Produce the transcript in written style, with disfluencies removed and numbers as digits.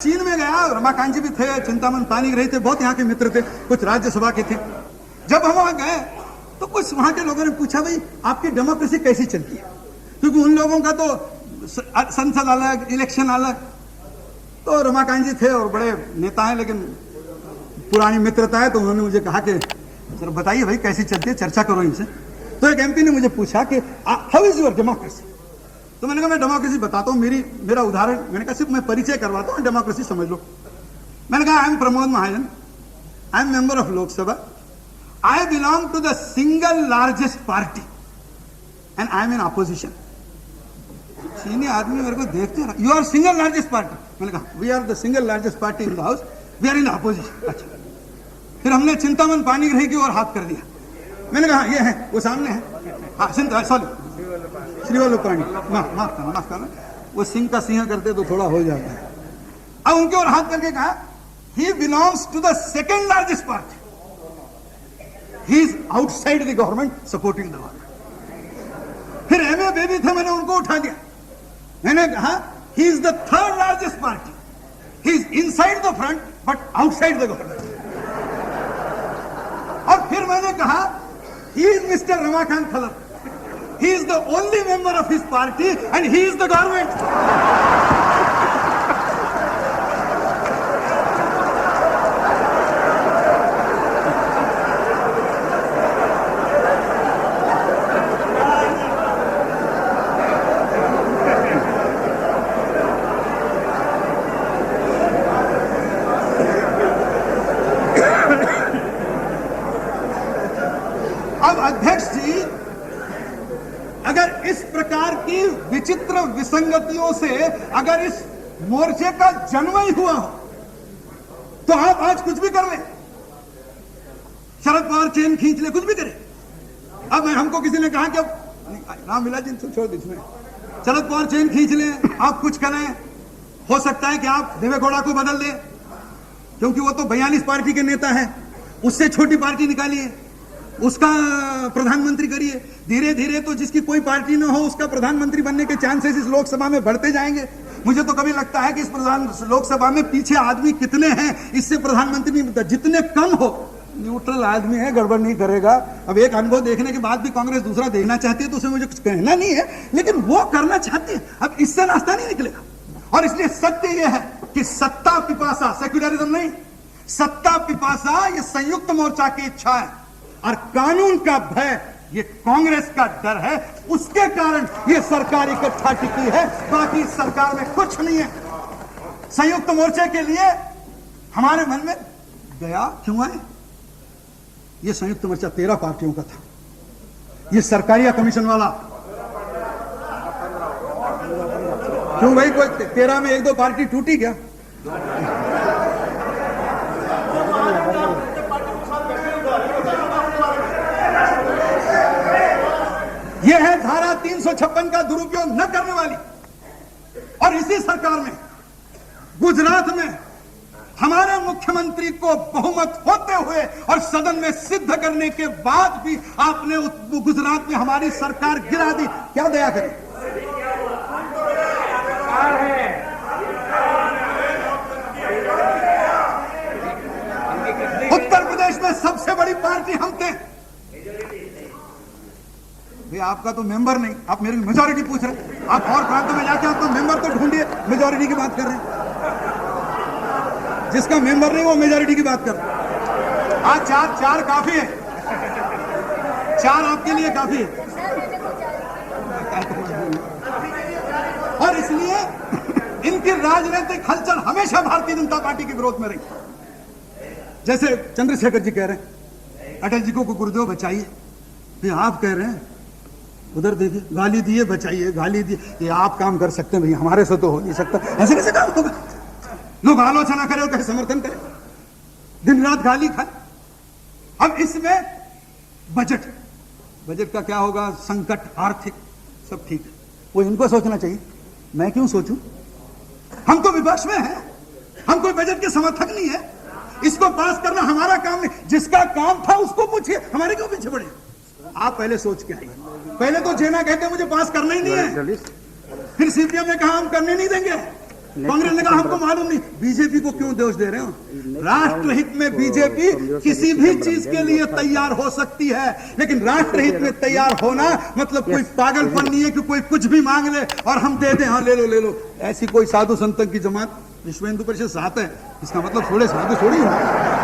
चीन में गया, रमाकांत जी भी थे, चिंतामन पानीग्राही थे, बहुत यहाँ के मित्र थे, कुछ राज्यसभा के थे। जब हम वहां गए तो कुछ वहां के लोगों ने पूछा, भाई आपकी डेमोक्रेसी कैसी चलती है, क्योंकि उन लोगों का तो संसद अलग, इलेक्शन अलग। तो रमाकांत जी थे और बड़े नेता हैं, लेकिन पुरानी मित्रता है, तो उन्होंने मुझे कहा कि सर बताइए भाई कैसी चलती है, चर्चा करो इनसे। तो एक एमपी ने मुझे पूछा कि हाउ इज योर डेमोक्रेसी। तो मैंने कहा मैं डेमोक्रेसी बताता हूँ, मेरा उदाहरण, मैंने कहा सिर्फ मैं परिचय करवाता हूँ, डेमोक्रेसी समझ लो। मैंने कहा I am Pramod Mahajan, I am member of Lok Sabha, I belong to the single largest party and I am in opposition. चीनी आदमी मेरे को देखते हैं, you are single largest party. मैंने कहा we are the single largest party in the house, we are in opposition. अच्छा, फिर हमने चिंतामन पानीग्राही की ओर हाथ कर दिया। मैंने कहा ये है, वो सामने है, हाँ सॉरी श्री वल्लभ पाणी, माफ करना, वो सिंह का सिंह करते तो थोड़ा हो जाता है। अब उनके ओर हाथ करके कहा he belongs to the second largest party, he is outside the government supporting the government. फिर एमए बेबी थे, मैंने उनको उठा दिया। मैंने कहा he is the third largest party, he is inside the front but outside the government. और फिर मैंने कहा he is mister Ramakant Khalar, he is the only member of his party and he is the government. अब अध्यक्ष जी, अगर इस प्रकार की विचित्र विसंगतियों से अगर इस मोर्चे का जन्म ही हुआ हो, तो आप आज कुछ भी कर ले, शरद पवार चेन खींच ले, कुछ भी करे। अब हमको किसी ने कहा कि अब राम विलास जी छोड़ दीजिए, इसमें शरद पवार चेन खींच ले, आप कुछ करें, हो सकता है कि आप देवेगौड़ा को बदल दें, क्योंकि वो तो 42 पार्टी के नेता है, उससे छोटी पार्टी निकालिए, उसका प्रधानमंत्री करिए। धीरे धीरे तो जिसकी कोई पार्टी ना हो उसका प्रधानमंत्री बनने के चांसेस इस लोकसभा में बढ़ते जाएंगे। मुझे तो कभी लगता है कि इस लोकसभा में पीछे आदमी कितने हैं, इससे प्रधानमंत्री नहीं बनता। जितने कम हो, न्यूट्रल आदमी है, गड़बड़ नहीं करेगा। अब एक अनुभव देखने के बाद भी कांग्रेस दूसरा देखना चाहती है, तो उसे मुझे कुछ कहना नहीं है, लेकिन वो करना चाहती है। अब इससे नाश्ता नहीं निकलेगा। और इसलिए सत्य यह है कि सत्ता पिपासा, सेक्युलरिज्म नहीं, सत्ता पिपासा ये संयुक्त मोर्चा की इच्छा है, और कानून का भय ये कांग्रेस का डर है। उसके कारण ये सरकार इकट्ठा टिकी है, बाकी सरकार में कुछ नहीं है। संयुक्त मोर्चे के लिए हमारे मन में गया क्यों आए? ये संयुक्त मोर्चा 13 पार्टियों का था, ये सरकारिया कमीशन वाला क्यों भाई? कोई 13 में 1-2 पार्टी टूटी क्या? यह है धारा 356 का दुरुपयोग न करने वाली। और इसी सरकार में गुजरात में हमारे मुख्यमंत्री को बहुमत होते हुए और सदन में सिद्ध करने के बाद भी आपने गुजरात में हमारी सरकार गिरा दी। क्या दया करें? उत्तर प्रदेश में सबसे बड़ी पार्टी हम थे भाई। आपका तो मेंबर नहीं, आप मेरी मेजॉरिटी पूछ रहे हैं। आप और प्रांतों में जाके आपको मेंबर तो ढूंढिए, मेजॉरिटी की बात कर रहे हैं। जिसका मेंबर नहीं वो मेजॉरिटी की बात कर रहे हैं। आज चार काफी है, 4 आपके लिए काफी है। और इसलिए इनकी राजनीतिक हलचल हमेशा भारतीय जनता पार्टी के विरोध में रही। जैसे चंद्रशेखर जी कह रहे हैं अटल जी को गुरुदेव बचाइए, फिर आप कह रहे हैं उधर देखिए गाली दिए बचाइए, गाली दिए। ये आप काम कर सकते हैं भैया, हमारे से तो हो नहीं सकता। ऐसे कैसे काम होगा? लोग आलोचना करें और कहे समर्थन करें, दिन रात गाली खाए। अब इसमें बजट का क्या होगा? संकट, आर्थिक सब ठीक है, वो इनको सोचना चाहिए, मैं क्यों सोचूं? हम तो विपक्ष में हैं, हम कोई बजट के समर्थक नहीं है। इसको पास करना हमारा काम नहीं, जिसका काम था उसको पूछिए, हमारे क्यों पीछे पड़े? आप पहले सोच के आइए। पहले तो जेना कहते मुझे पास करना ही नहीं है, फिर सीपीएम ने कहा हम करने नहीं देंगे, कांग्रेस ने कहा हमको मालूम नहीं। बीजेपी को क्यों दोष दे रहे हो? राष्ट्रहित में बीजेपी किसी भी चीज के लिए तैयार हो सकती है, लेकिन राष्ट्रहित में तैयार होना मतलब कोई पागलपन नहीं है कि कोई कुछ भी मांग ले और हम दे दें, हाँ ले लो ले लो। ऐसी कोई साधु संतों की जमात विश्व हिंदू परिषद साथ है, इसका मतलब थोड़े साधु थोड़ी हो।